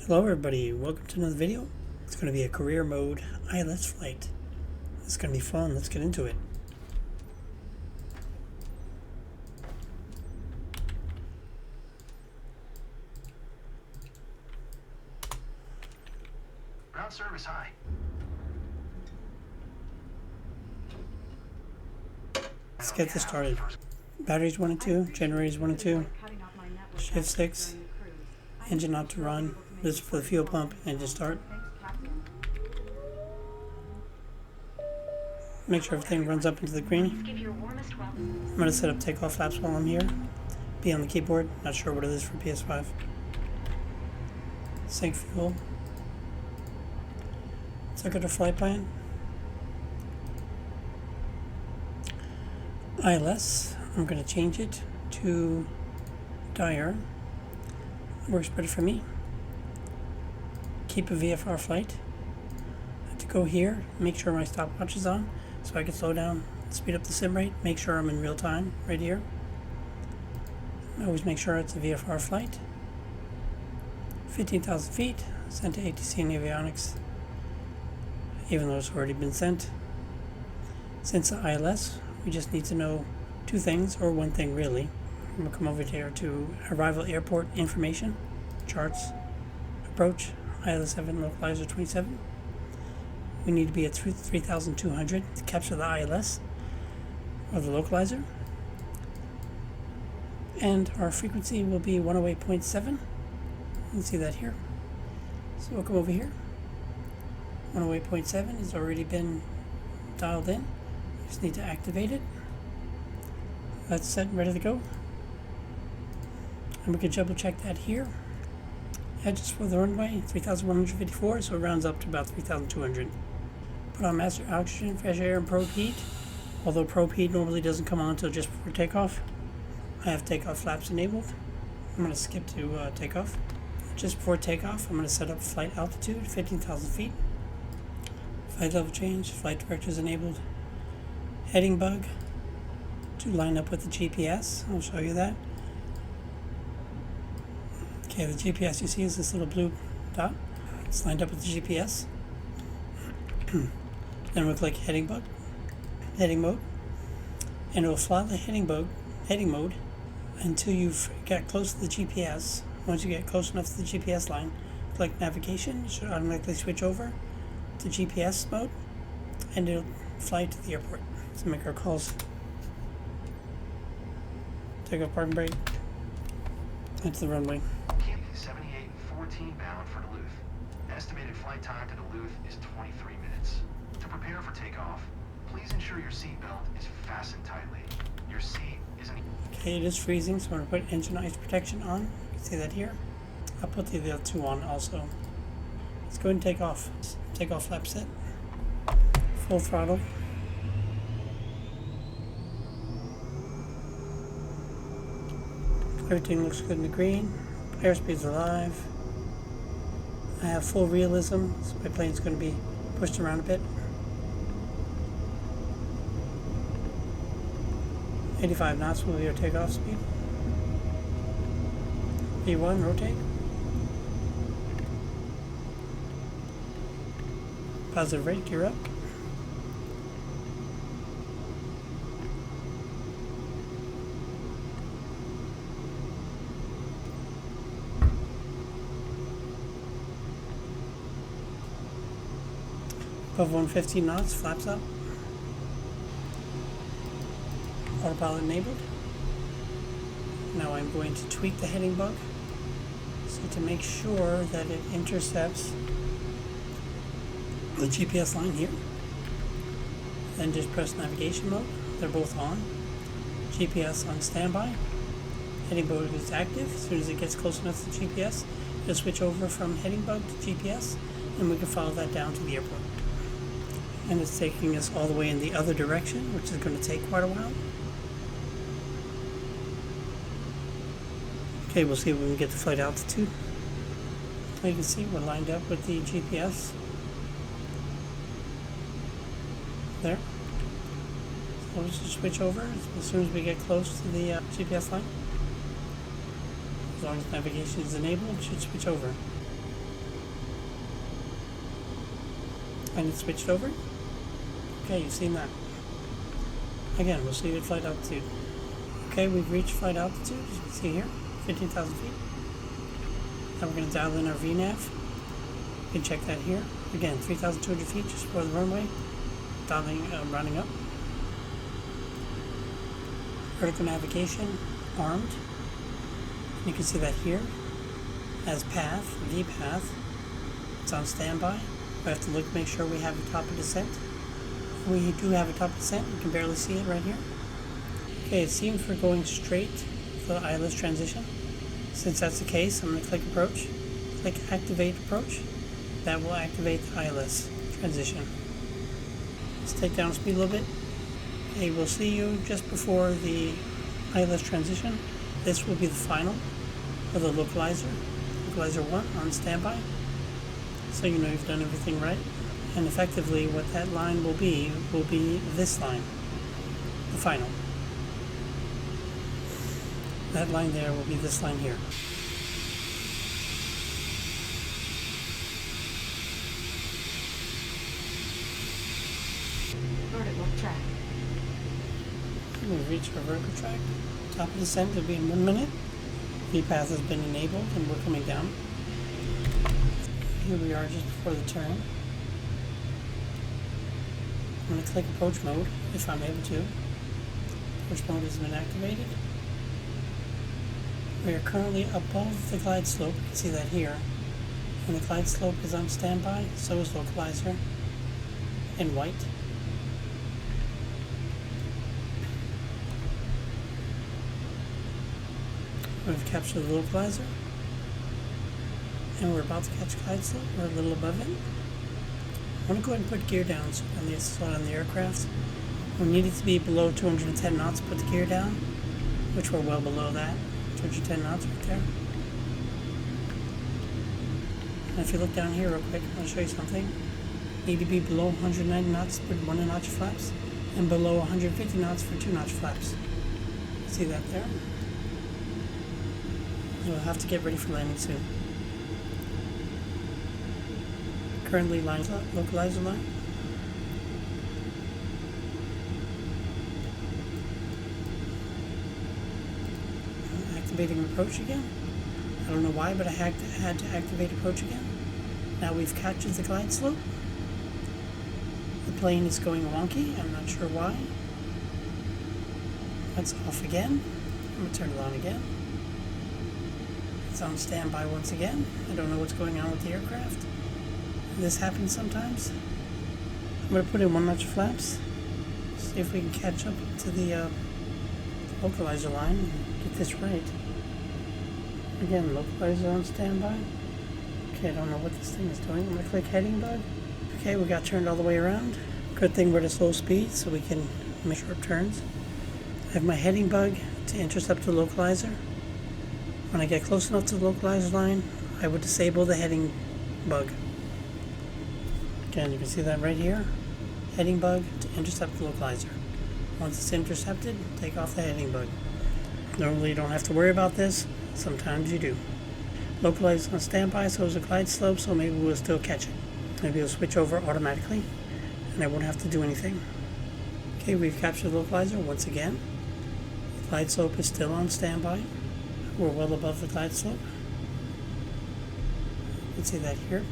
Hello everybody, welcome to another video. It's going to be a career mode ILS flight. It's going to be fun, let's get into it. Ground service high. Let's get this started. Batteries 1 and 2, generators 1 and 2, shift 6, engine not to run, this is for the fuel pump, engine start. Make sure everything runs up into the green. I'm going to set up takeoff flaps while I'm here. Be on the keyboard, not sure what it is for PS5. Sync fuel. Let's look at our flight plan. ILS, I'm going to change it to dire. Works better for me. Keep a VFR flight. I have to go here, make sure my stopwatch is on so I can slow down, speed up the sim rate, make sure I'm in real time right here. I always make sure it's a VFR flight. 15,000 feet, sent to ATC and avionics, even though it's already been sent. Since the ILS, we just need to know two things, or one thing really. I'm going to come over here to arrival airport information, charts, approach, ILS 7, localizer 27. We need to be at 3,200 to capture the ILS, or the localizer. And our frequency will be 108.7. You can see that here. So we'll come over here. 108.7 has already been dialed in. We just need to activate it. That's set and ready to go. And we can double check that here. Edges for the runway, 3,154, so it rounds up to about 3,200. Put on master oxygen, fresh air, and probe heat. Although probe heat normally doesn't come on until just before takeoff. I have takeoff flaps enabled. I'm going to skip to takeoff. Just before takeoff, I'm going to set up flight altitude, 15,000 feet. Flight level change, flight directors enabled. Heading bug to line up with the GPS. I'll show you that. Okay, the GPS you see is this little blue dot. It's lined up with the GPS. Then we'll click heading mode, and it will fly the heading mode until you've got close to the GPS. Once you get close enough to the GPS line, click navigation. It should automatically switch over to GPS mode, and it'll fly to the airport. So make our calls. Take off parking brake. Into the runway. 7814 bound for Duluth. Estimated flight time to Duluth is 23 minutes. To prepare for takeoff, please ensure your seatbelt is fastened tightly. Your seat is an... Okay, it is freezing, so I'm going to put engine ice protection on. You can see that here. I'll put the other two on also. Let's go ahead and take off. Takeoff flap set. Full throttle. Everything looks good in the green. Airspeed's alive. I have full realism, so my plane's going to be pushed around a bit. 85 knots will be our takeoff speed. V1, rotate. Positive rate, gear up. Above 115 knots, flaps up. Autopilot enabled. Now I'm going to tweak the heading bug, so to make sure that it intercepts the GPS line here. Then just press navigation mode. They're both on. GPS on standby. Heading bug is active. As soon as it gets close enough to the GPS, it'll switch over from heading bug to GPS, and we can follow that down to the airport. And it's taking us all the way in the other direction, which is going to take quite a while. Okay, we'll see when we get to flight altitude. You can see we're lined up with the GPS. There. So we'll just switch over as soon as we get close to the GPS line. As long as navigation is enabled, it should switch over. And it switched over. Okay, you've seen that. Again, we'll see you at flight altitude. Okay, we've reached flight altitude, as you can see here, 15,000 feet. Now we're going to dial in our VNAV. You can check that here. Again, 3,200 feet just before the runway. Rounding up. Vertical navigation, armed. You can see that here as path, V path. It's on standby. We have to look, make sure we have a top of descent. We do have a top of descent. You can barely see it right here. Okay, it seems we're going straight for the ILS transition. Since that's the case, I'm going to click approach. Click activate approach. That will activate the ILS transition. Let's take down speed a little bit. Okay, we'll see you just before the ILS transition. This will be the final of the localizer. Localizer 1 on standby. So you know you've done everything right. And effectively what that line will be this line. The final. That line there will be this line here. Vertical track. We've reached our vertical track. Top of descent will be in 1 minute. V-path has been enabled and we're coming down. Here we are just before the turn. I'm going to click approach mode if I'm able to. Approach mode has been activated. We are currently above the glide slope. You can see that here. And the glide slope is on standby, so is localizer in white. We've captured the localizer. And we're about to catch glide slope. We're a little above it. I want to go ahead and put gear down so on the slot on the aircraft. We need it to be below 210 knots to put the gear down, which we're well below that. 210 knots right there. And if you look down here real quick, I'll show you something. Need to be below 190 knots for 1 notch flaps, and below 150 knots for 2 notch flaps. See that there? So we'll have to get ready for landing soon. Currently lines up, localizer line. Activating approach again. I don't know why, but I had to activate approach again. Now we've captured the glide slope. The plane is going wonky. I'm not sure why. That's off again. I'm going to turn it on again. It's on standby once again. I don't know what's going on with the aircraft. This happens sometimes. I'm going to put in 1 notch of flaps. See if we can catch up to the localizer line and get this right. Again, localizer on standby. Okay, I don't know what this thing is doing. I'm going to click heading bug. Okay, we got turned all the way around. Good thing we're at a slow speed so we can make sharp turns. I have my heading bug to intercept the localizer. When I get close enough to the localizer line, I would disable the heading bug. Again, you can see that right here. Heading bug to intercept the localizer. Once it's intercepted, take off the heading bug. Normally you don't have to worry about this. Sometimes you do. Localizer on standby, so is a glide slope, so maybe we'll still catch it. Maybe it'll switch over automatically, and I won't have to do anything. Okay, we've captured the localizer once again. The glide slope is still on standby. We're well above the glide slope. You can see that here.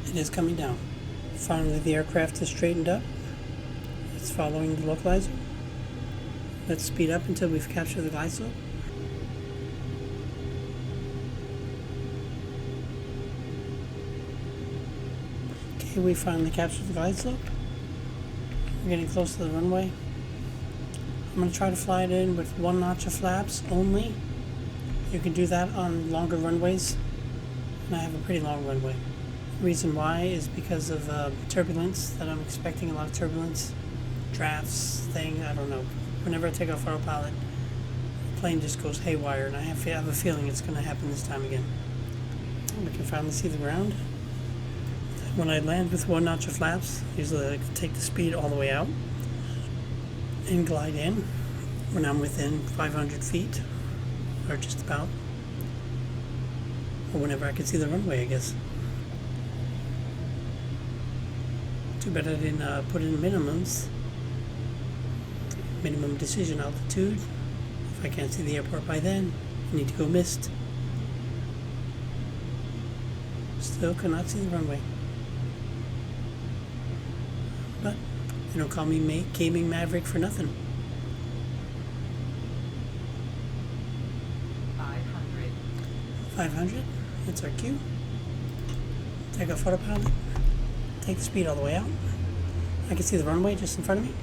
It is coming down. Finally, the aircraft is straightened up. It's following the localizer. Let's speed up until we've captured the glide slope. Okay, we finally captured the glide slope. We're getting close to the runway. I'm going to try to fly it in with 1 notch of flaps only. You can do that on longer runways, and I have a pretty long runway. The reason why is because of turbulence, that I'm expecting a lot of turbulence, drafts, I don't know. Whenever I take off autopilot, the plane just goes haywire, and I have a feeling it's going to happen this time again. We can finally see the ground. When I land with 1 notch of flaps, usually I take the speed all the way out and glide in when I'm within 500 feet, or just about, or whenever I can see the runway, I guess. Too bad I didn't put in minimums. Minimum decision altitude. If I can't see the airport by then, I need to go missed. Still cannot see the runway. But they don't call me Gaming Maverick for nothing. 500. 500. That's our cue. Take off autopilot. Take the speed all the way out. I can see the runway just in front of me.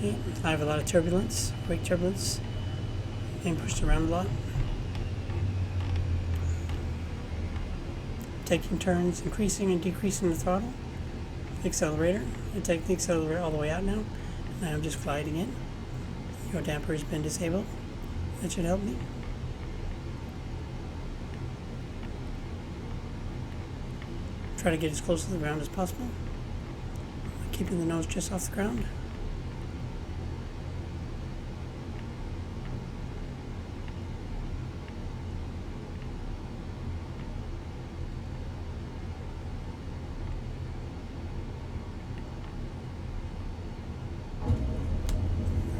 Yeah, I have a lot of turbulence, brake turbulence, being pushed around a lot. Taking turns, increasing and decreasing the throttle. The accelerator. I take the accelerator all the way out now. And I'm just gliding in. Your damper has been disabled. That should help me. Try to get as close to the ground as possible. Keeping the nose just off the ground.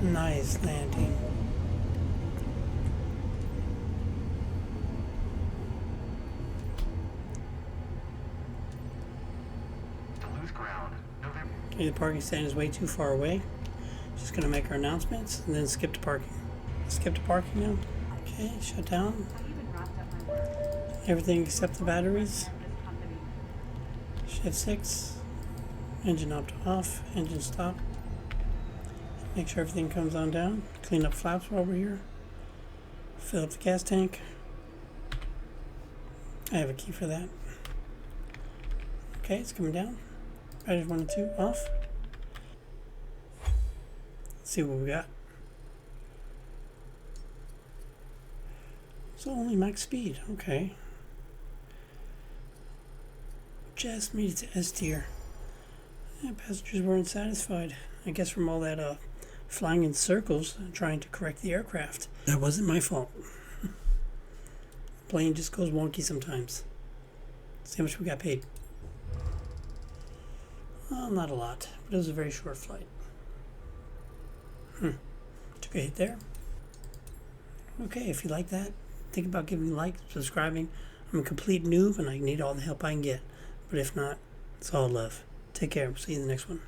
Nice landing. Duluth ground, November. Okay, the parking stand is way too far away. Just gonna make our announcements and then skip to parking. Skip to parking now. Okay, shut down. I even wrapped up my work. Everything except the batteries. This company. Shift 6. Engine up to off. Engine stop. Make sure everything comes on down. Clean up flaps while we're here. Fill up the gas tank. I have a key for that. Okay, it's coming down. Batteries 1 and 2 off. Let's see what we got. So only max speed. Okay. Just made it to S tier. Yeah, passengers weren't satisfied. I guess from all that flying in circles trying to correct the aircraft. That wasn't my fault. The plane just goes wonky sometimes. See how much we got paid. Well, not a lot, but it was a very short flight. Took a hit there. Okay, if you like that, think about giving a like, subscribing. I'm a complete noob and I need all the help I can get. But if not, it's all love. Take care. We'll see you in the next one.